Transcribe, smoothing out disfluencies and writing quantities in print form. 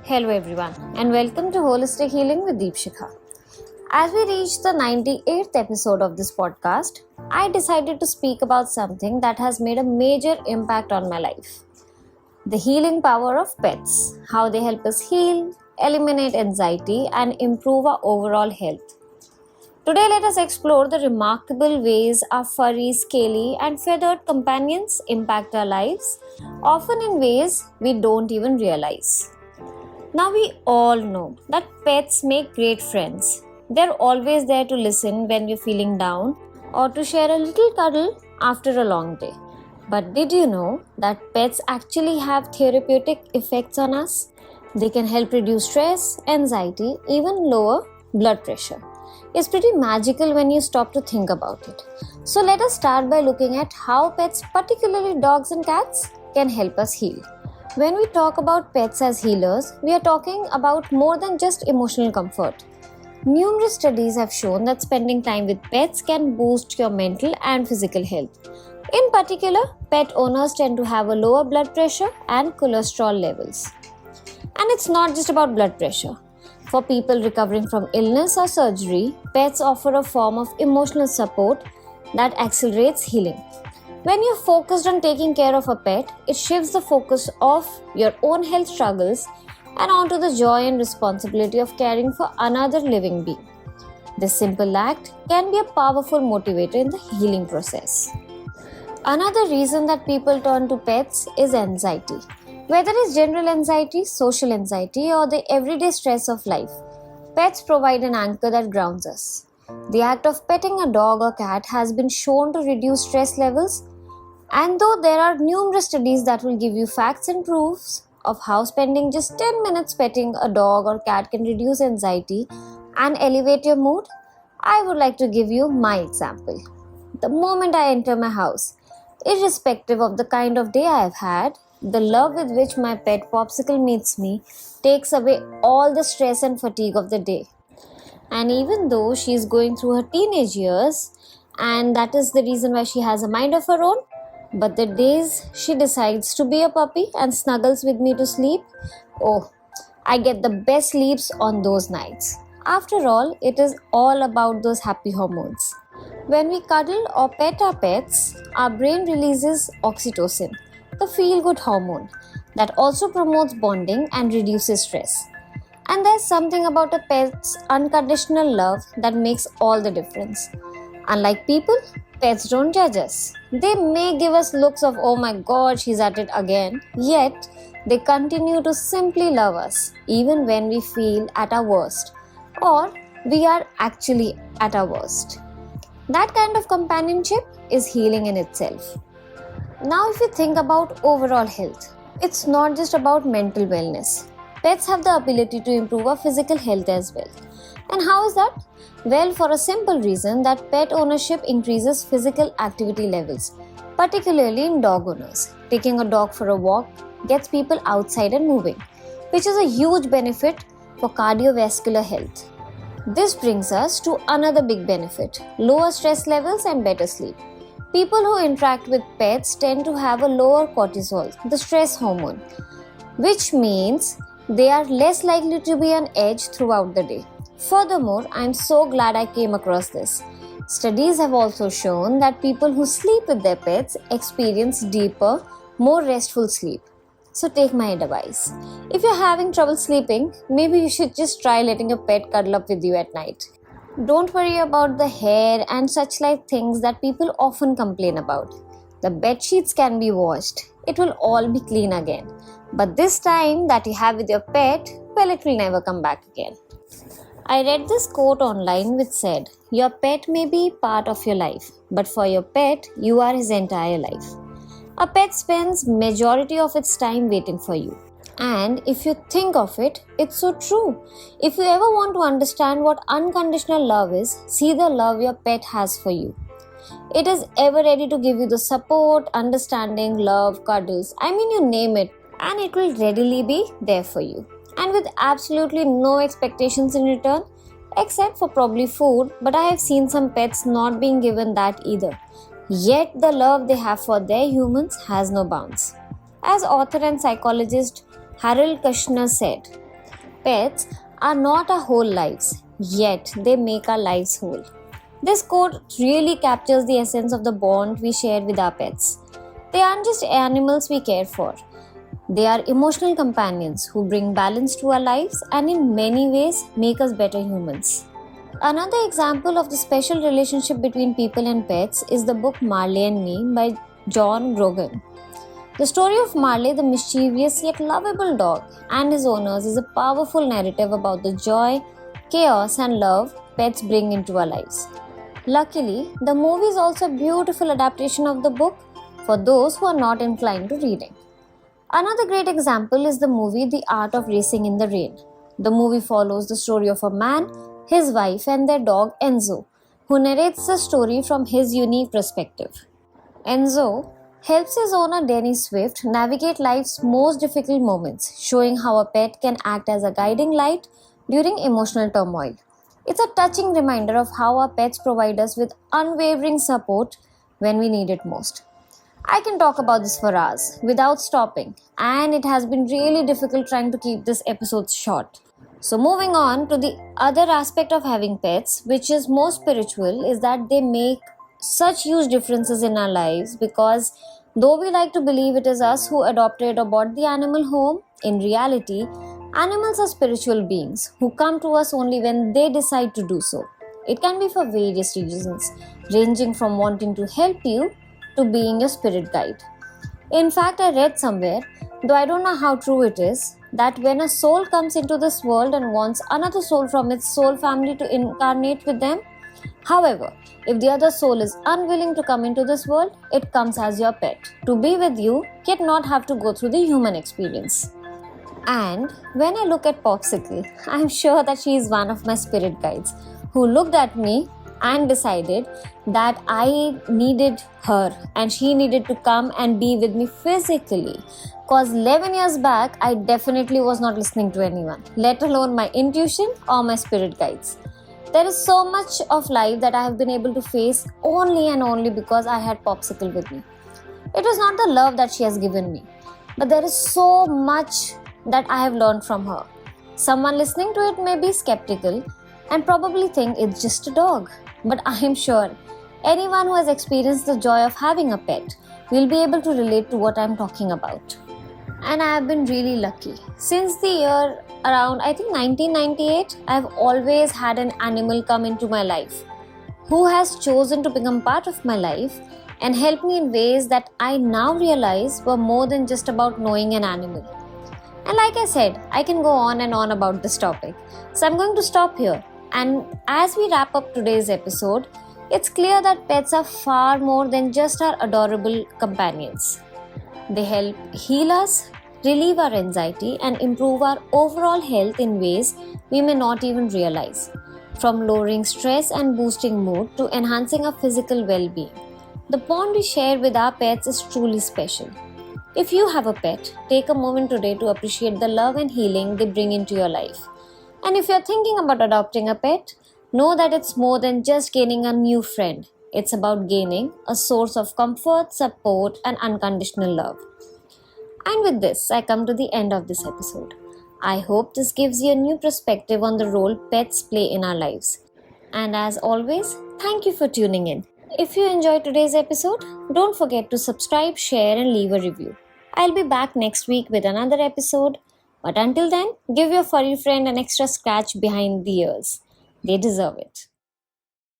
Hello everyone and welcome to Holistic Healing with Deepshikha. As we reach the 98th episode of this podcast, I decided to speak about something that has made a major impact on my life. The healing power of pets, how they help us heal, eliminate anxiety and improve our overall health. Today let us explore the remarkable ways our furry, scaly and feathered companions impact our lives, often in ways we don't even realize. Now we all know that pets make great friends. They're always there to listen when we're feeling down or to share a little cuddle after a long day. But did you know that pets actually have therapeutic effects on us? They can help reduce stress, anxiety, even lower blood pressure. It's pretty magical when you stop to think about it. So let us start by looking at how pets, particularly dogs and cats, can help us heal. When we talk about pets as healers, we are talking about more than just emotional comfort. Numerous studies have shown that spending time with pets can boost your mental and physical health. In particular, pet owners tend to have a lower blood pressure and cholesterol levels. And it's not just about blood pressure. For people recovering from illness or surgery, pets offer a form of emotional support that accelerates healing. When you're focused on taking care of a pet, it shifts the focus off your own health struggles and onto the joy and responsibility of caring for another living being. This simple act can be a powerful motivator in the healing process. Another reason that people turn to pets is anxiety. Whether it's general anxiety, social anxiety, or the everyday stress of life, pets provide an anchor that grounds us. The act of petting a dog or cat has been shown to reduce stress levels, and though there are numerous studies that will give you facts and proofs of how spending just 10 minutes petting a dog or cat can reduce anxiety and elevate your mood, I would like to give you my example. The moment I enter my house, irrespective of the kind of day I have had, the love with which my pet Popsicle meets me takes away all the stress and fatigue of the day. And even though she is going through her teenage years, and that is the reason why she has a mind of her own, but the days she decides to be a puppy and snuggles with me to sleep, oh, I get the best sleeps on those nights. After all, it is all about those happy hormones. When we cuddle or pet our pets, our brain releases oxytocin, the feel-good hormone, that also promotes bonding and reduces stress. And there's something about a pet's unconditional love that makes all the difference. Unlike people, pets don't judge us. They may give us looks of, oh my god, she's at it again. Yet, they continue to simply love us, even when we feel at our worst, or we are actually at our worst. That kind of companionship is healing in itself. Now, if you think about overall health, it's not just about mental wellness. Pets have the ability to improve our physical health as well. And how is that? Well, for a simple reason that pet ownership increases physical activity levels, particularly in dog owners. Taking a dog for a walk gets people outside and moving, which is a huge benefit for cardiovascular health. This brings us to another big benefit: lower stress levels and better sleep. People who interact with pets tend to have a lower cortisol, the stress hormone, which means they are less likely to be on edge throughout the day. Furthermore, I am so glad I came across this. Studies have also shown that people who sleep with their pets experience deeper, more restful sleep. So take my advice. If you're having trouble sleeping, maybe you should just try letting a pet cuddle up with you at night. Don't worry about the hair and such like things that people often complain about. The bed sheets can be washed. It will all be clean again. But this time that you have with your pet, well, it will never come back again. I read this quote online which said, your pet may be part of your life, but for your pet, you are his entire life. A pet spends majority of its time waiting for you. And if you think of it, it's so true. If you ever want to understand what unconditional love is, see the love your pet has for you. It is ever ready to give you the support, understanding, love, cuddles, you name it, and it will readily be there for you. And with absolutely no expectations in return, except for probably food, but I have seen some pets not being given that either. Yet the love they have for their humans has no bounds. As author and psychologist Harold Kushner said, Pets are not our whole lives, yet they make our lives whole. This quote really captures the essence of the bond we share with our pets. They aren't just animals we care for, they are emotional companions who bring balance to our lives and in many ways make us better humans. Another example of the special relationship between people and pets is the book Marley and Me by John Grogan. The story of Marley, the mischievous yet lovable dog, and his owners is a powerful narrative about the joy, chaos, and love pets bring into our lives. Luckily, the movie is also a beautiful adaptation of the book for those who are not inclined to reading. Another great example is the movie The Art of Racing in the Rain. The movie follows the story of a man, his wife, and their dog Enzo, who narrates the story from his unique perspective. Enzo helps his owner Denny Swift navigate life's most difficult moments, showing how a pet can act as a guiding light during emotional turmoil. It's a touching reminder of how our pets provide us with unwavering support when we need it most. I can talk about this for hours without stopping, and it has been really difficult trying to keep this episode short. So, moving on to the other aspect of having pets, which is more spiritual, is that they make such huge differences in our lives because though we like to believe it is us who adopted or bought the animal home, in reality, animals are spiritual beings who come to us only when they decide to do so. It can be for various reasons, ranging from wanting to help you to being your spirit guide. In fact, I read somewhere, though I don't know how true it is, that when a soul comes into this world and wants another soul from its soul family to incarnate with them, however, if the other soul is unwilling to come into this world, it comes as your pet to be with you, yet not have to go through the human experience. And when I look at Popsicle, I'm sure that she is one of my spirit guides who looked at me and decided that I needed her and she needed to come and be with me physically. Because 11 years back, I definitely was not listening to anyone, let alone my intuition or my spirit guides. There is so much of life that I have been able to face only and only because I had Popsicle with me. It was not the love that she has given me, but there is so much that I have learned from her. Someone listening to it may be skeptical and probably think it's just a dog, but I am sure anyone who has experienced the joy of having a pet will be able to relate to what I am talking about. And I have been really lucky. Since the year around, I think 1998, I have always had an animal come into my life who has chosen to become part of my life and help me in ways that I now realize were more than just about knowing an animal. And like I said, I can go on and on about this topic. So I'm going to stop here. And as we wrap up today's episode, it's clear that pets are far more than just our adorable companions. They help heal us, relieve our anxiety, and improve our overall health in ways we may not even realize. From lowering stress and boosting mood to enhancing our physical well-being. The bond we share with our pets is truly special. If you have a pet, take a moment today to appreciate the love and healing they bring into your life. And if you're thinking about adopting a pet, know that it's more than just gaining a new friend. It's about gaining a source of comfort, support, and unconditional love. And with this, I come to the end of this episode. I hope this gives you a new perspective on the role pets play in our lives. And as always, thank you for tuning in. If you enjoyed today's episode, don't forget to subscribe, share, and leave a review. I'll be back next week with another episode. But until then, give your furry friend an extra scratch behind the ears. They deserve it.